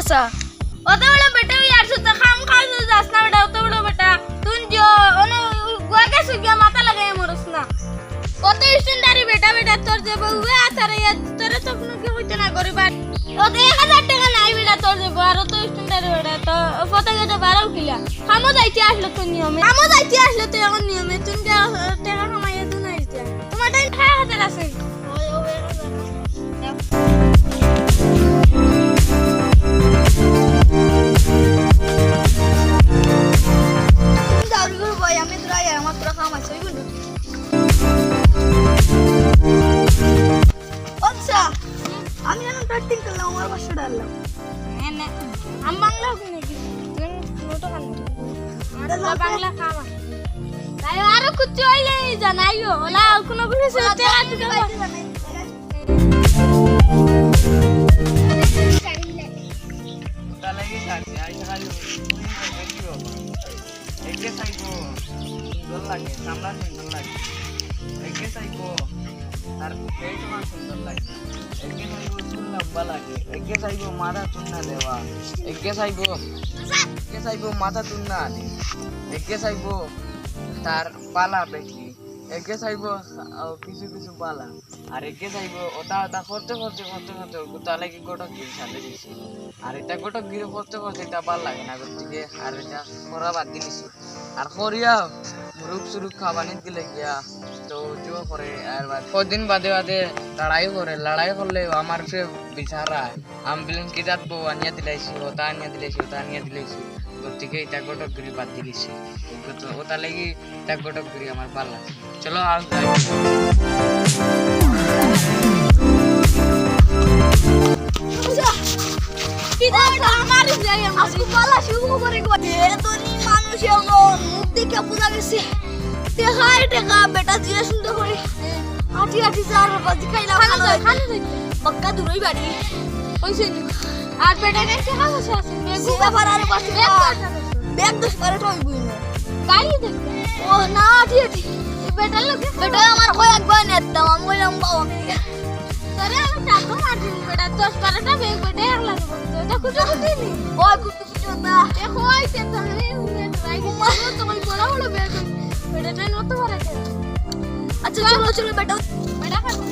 আসা অত বড় বেটা ইয়ার সুতা খাম খাও যাস না বেটা অত বড় বেটা তুই যে অন গোয়াকে সুগিয়া মাথা লাগাই মরস না কত স্টুডেন্টারি বেটা বেটা তোর যে বউয়ে আছারে তোর তো কোনো কি হইতে না গরিবার অত 1000 টাকা নাই বেটা তোর যে আর তো স্টুডেন্টারি বেটা তো ফটো গেতে বারাও কিলা খামো যাইতে আসলো তো নিয়মে খামো যাইতে আসলো তো এখন নিয়মে তুই টাকা কামাইয়া তুই না আইতে তোমার টাইম 6000 আছে ওই ও 1000 আমি এখন প্র্যাকটিস করলাম আমার 500 ডাললাম না আম বাংলা কিনে কি তুই নোটো কান আমরা বাংলা খাওয়া তাই আরো কিছু হইলে জানাইও ওলা কোনো কিছু টাকা টাকা তালাগে সাথে আই খালি দেখিও একে সাইকো সুন্দর লাগে সামলা সুন্দর লাগে একে সাইকো আর পেট মা সুন্দর লাগে একে সাইকো চুল লম্বা লাগে একে সাইকো মাথা চুন্না দেওয়া একে সাইকো মাথা চুন্না আনে একে সাইকো তার পালা পেটি একে সাইকো কিছু কিছু পালা আর একে সাইকো ওটা করতে তালাগে গোটা গিয়ে সাথে দিছি আর এটা গোটা গিয়ে করতে এটা ভাল লাগে না গতিকে আর এটা করা বাদ দিলিস আর করিয়া মুরুখ সুরুখ খাবানিত গেলে গিয়া তো উঠিও করে আর কদিন বাদে লড়াই করলে আমার সে বিচারা অ্যাম্বুলেন্স কি যাত বউ আনিয়া দিলাইছি ওটা আনিয়া দিলাইছি গতিকে এটা গোটক গিরি বাদ দিলিছি ওটা লাগি এটা গোটক গিরি আমার ভাল লাগে চলো আর যাই বেটা জিয়া সুন্দর করে আটি আটি চার বাজি খাইলাম পক্কা দূরই বাড়ি হইছে আর বেটা কাছে কাছে আছে সুবা ফারারে পাশে ব্যাগ দশ করে টই বুইনে গাড়ি দেখতে ও না আটি আটি বেটা লাগে বেটা আমার কই একবার নেতাম আমি কইলাম বাবা তোরে আমি টাকা মারছি বেটা 10 12টা বেগ বেটা এক লাগে দেখো দেখো দিনি ওই কুটু কুটু না দেখো আইতে তো রে ট্রাই করতে তো কই বড় বড় বেগ বেটা ট্রেন মত ভরে আচ্ছা চলো বেটা বেটা খাবো